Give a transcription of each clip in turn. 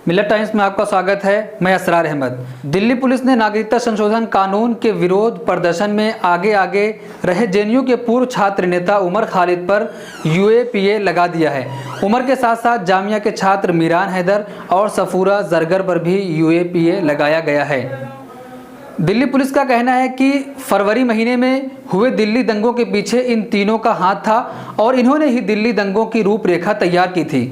मिलत टाइम्स में आपका स्वागत है। मैं असरार अहमद। दिल्ली पुलिस ने नागरिकता संशोधन कानून के विरोध प्रदर्शन में आगे रहे जेएनयू के पूर्व छात्र नेता उमर खालिद पर यूएपीए लगा दिया है। उमर के साथ साथ जामिया के छात्र मीरान हैदर और सफूरा जरगर पर भी यूएपीए लगाया गया है। दिल्ली पुलिस का कहना है कि फरवरी महीने में हुए दिल्ली दंगों के पीछे इन तीनों का हाथ था और इन्होंने ही दिल्ली दंगों की रूपरेखा तैयार की थी।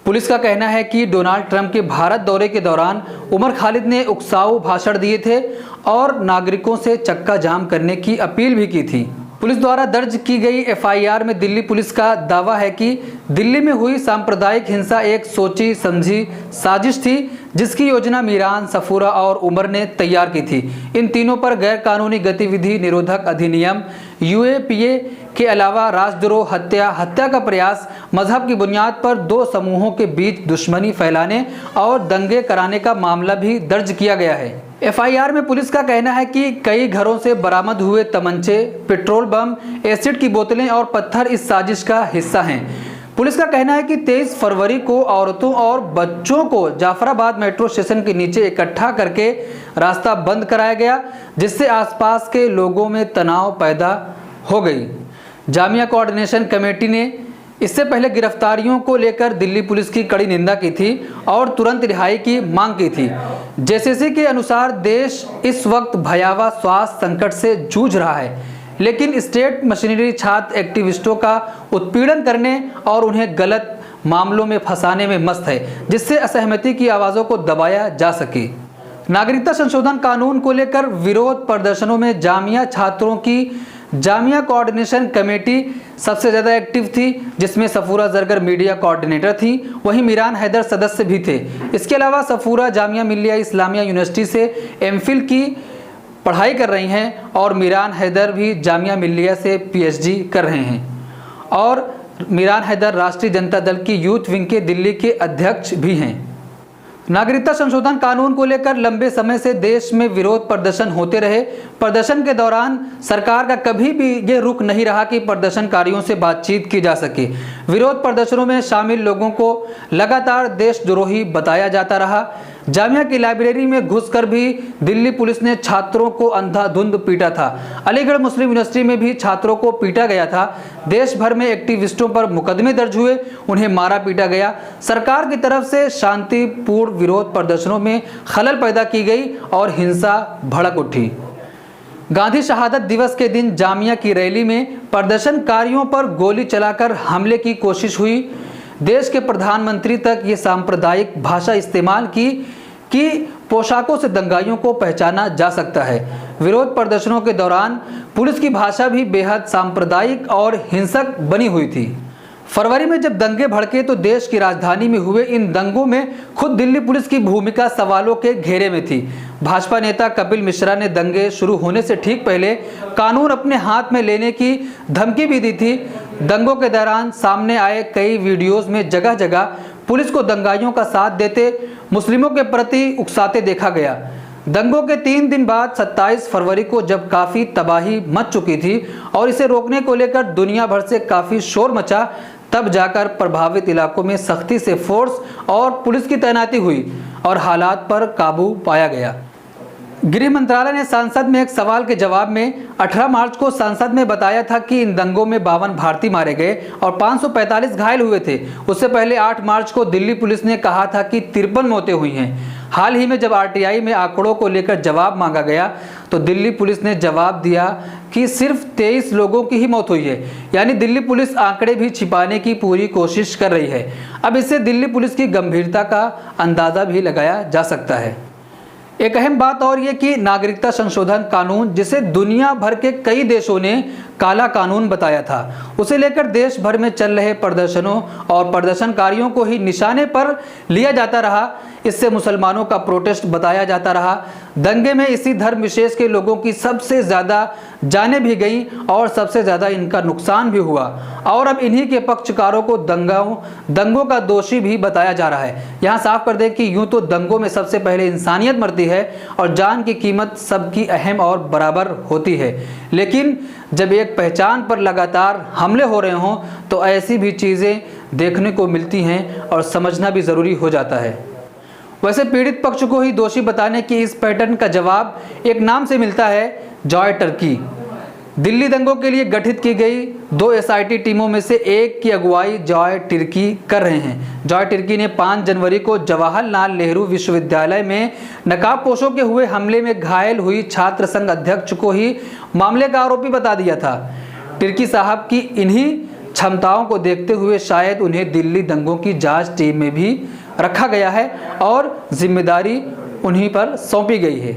पुलिस का कहना है कि डोनाल्ड ट्रंप के भारत दौरे के दौरान उमर खालिद ने उकसाऊ भाषण दिए थे और नागरिकों से चक्का जाम करने की अपील भी की थी। पुलिस द्वारा दर्ज की गई एफआईआर में दिल्ली पुलिस का दावा है कि दिल्ली में हुई सांप्रदायिक हिंसा एक सोची समझी साजिश थी जिसकी योजना मीरान, सफूरा और उमर ने तैयार की थी। इन तीनों पर गैर कानूनी गतिविधि निरोधक अधिनियम यूएपीए के अलावा राजद्रोह, हत्या का प्रयास, मजहब की बुनियाद पर दो समूहों के बीच दुश्मनी फैलाने और दंगे कराने का मामला भी दर्ज किया गया है। एफआईआर में पुलिस का कहना है कि कई घरों से बरामद हुए तमंचे, पेट्रोल बम, एसिड की बोतलें और पत्थर इस साजिश का हिस्सा हैं। पुलिस का कहना है कि 23 फरवरी को औरतों और बच्चों को जाफराबाद मेट्रो स्टेशन के नीचे इकट्ठा करके रास्ता बंद कराया गया, जिससे आसपास के लोगों में तनाव पैदा हो गई। जामिया कोऑर्डिनेशन कमेटी ने इससे पहले गिरफ्तारियों को लेकर दिल्ली पुलिस की कड़ी निंदा की थी और तुरंत रिहाई की मांग की थी। जेसीसी के अनुसार देश इस वक्त भयावह स्वास्थ्य संकट से जूझ रहा है, लेकिन स्टेट मशीनरी छात्र एक्टिविस्टों का उत्पीड़न करने और उन्हें गलत मामलों में फंसाने में मस्त है, जिससे असहमति की आवाज़ों को दबाया जा सके। नागरिकता संशोधन कानून को लेकर विरोध प्रदर्शनों में जामिया छात्रों की जामिया कोऑर्डिनेशन कमेटी सबसे ज़्यादा एक्टिव थी, जिसमें सफूरा जरगर मीडिया कोऑर्डिनेटर थी। वहीं मीरान हैदर सदस्य भी थे। इसके अलावा सफूरा जामिया मिल्लिया इस्लामिया यूनिवर्सिटी से एमफिल की पढ़ाई कर रही हैं और मीरान हैदर भी जामिया मिल्लिया से पीएचडी कर रहे हैं और मीरान हैदर राष्ट्रीय जनता दल की यूथ विंग के दिल्ली के अध्यक्ष भी हैं। नागरिकता संशोधन कानून को लेकर लंबे समय से देश में विरोध प्रदर्शन होते रहे। प्रदर्शन के दौरान सरकार का कभी भी ये रुख नहीं रहा कि प्रदर्शनकारियों से बातचीत की जा सके। विरोध प्रदर्शनों में शामिल लोगों को लगातार देशद्रोही बताया जाता रहा। जामिया की लाइब्रेरी में घुसकर भी दिल्ली पुलिस ने छात्रों को अंधाधुंध पीटा था। अलीगढ़ मुस्लिम यूनिवर्सिटी में भी छात्रों को पीटा गया था। देश भर में एक्टिविस्टों पर मुकदमे दर्ज हुए, उन्हें मारा पीटा गया। सरकार की तरफ से शांतिपूर्ण विरोध प्रदर्शनों में खलल पैदा की गई और हिंसा भड़क उठी। गांधी शहादत दिवस के दिन जामिया की रैली में प्रदर्शनकारियों पर गोली चलाकर हमले की कोशिश हुई। देश के प्रधानमंत्री तक ये सांप्रदायिक भाषा इस्तेमाल की कि पोशाकों से दंगाइयों को पहचाना जा सकता है। विरोध प्रदर्शनों के दौरान पुलिस की भाषा भी बेहद सांप्रदायिक और हिंसक बनी हुई थी। फरवरी में जब दंगे भड़के तो देश की राजधानी में हुए इन दंगों में खुद दिल्ली पुलिस की भूमिका सवालों के घेरे में थी। भाजपा नेता कपिल मिश्रा ने दंगे शुरू होने से ठीक पहले कानून अपने हाथ में लेने की धमकी भी दी थी। दंगों के दौरान सामने आए कई वीडियोज में जगह जगह पुलिस को दंगाइयों का साथ देते मुस्लिमों के प्रति उकसाते देखा गया। दंगों के 3 दिन बाद 27 फरवरी को जब काफ़ी तबाही मच चुकी थी और इसे रोकने को लेकर दुनिया भर से काफ़ी शोर मचा, तब जाकर प्रभावित इलाकों में सख्ती से फोर्स और पुलिस की तैनाती हुई और हालात पर काबू पाया गया। गृह मंत्रालय ने संसद में एक सवाल के जवाब में 18 मार्च को संसद में बताया था कि इन दंगों में 52 भारतीय मारे गए और 545 घायल हुए थे। उससे पहले 8 मार्च को दिल्ली पुलिस ने कहा था कि 53 मौतें हुई हैं। हाल ही में जब आरटीआई में आंकड़ों को लेकर जवाब मांगा गया तो दिल्ली पुलिस ने जवाब दिया कि सिर्फ 23 लोगों की ही मौत हुई है। यानी दिल्ली पुलिस आंकड़े भी छिपाने की पूरी कोशिश कर रही है। अब इससे दिल्ली पुलिस की गंभीरता का अंदाज़ा भी लगाया जा सकता है। एक अहम बात और ये कि नागरिकता संशोधन कानून, जिसे दुनिया भर के कई देशों ने काला कानून बताया था, उसे लेकर देश भर में चल रहे प्रदर्शनों और प्रदर्शनकारियों को ही निशाने पर लिया जाता रहा। इससे मुसलमानों का प्रोटेस्ट बताया जाता रहा। दंगे में इसी धर्म विशेष के लोगों की सबसे ज़्यादा जानें भी गई और सबसे ज़्यादा इनका नुकसान भी हुआ और अब इन्हीं के पक्षकारों को दंगों का दोषी भी बताया जा रहा है। यहाँ साफ कर दें कि यूँ तो दंगों में सबसे पहले इंसानियत मरती है और जान की कीमत सबकी अहम और बराबर होती है, लेकिन जब एक पहचान पर लगातार हमले हो रहे हों तो ऐसी भी चीज़ें देखने को मिलती हैं और समझना भी ज़रूरी हो जाता है। वैसे पीड़ित पक्ष को ही दोषी बताने की इस पैटर्न का जवाब एक नाम से मिलता है, जॉय टर्की। दिल्ली दंगों के लिए गठित की गई 2 एसआईटी टीमों में से एक की अगुवाई जॉय टर्की कर रहे हैं। जॉय टर्की ने 5 जनवरी को जवाहरलाल नेहरू विश्वविद्यालय में नकाबपोशों के हुए हमले में घायल हुई छात्र संघ अध्यक्ष को ही मामले का आरोपी बता दिया था। टर्की साहब की इन्हीं क्षमताओं को देखते हुए शायद उन्हें दिल्ली दंगों की जांच टीम में भी रखा गया है और जिम्मेदारी उन्हीं पर सौंपी गई है।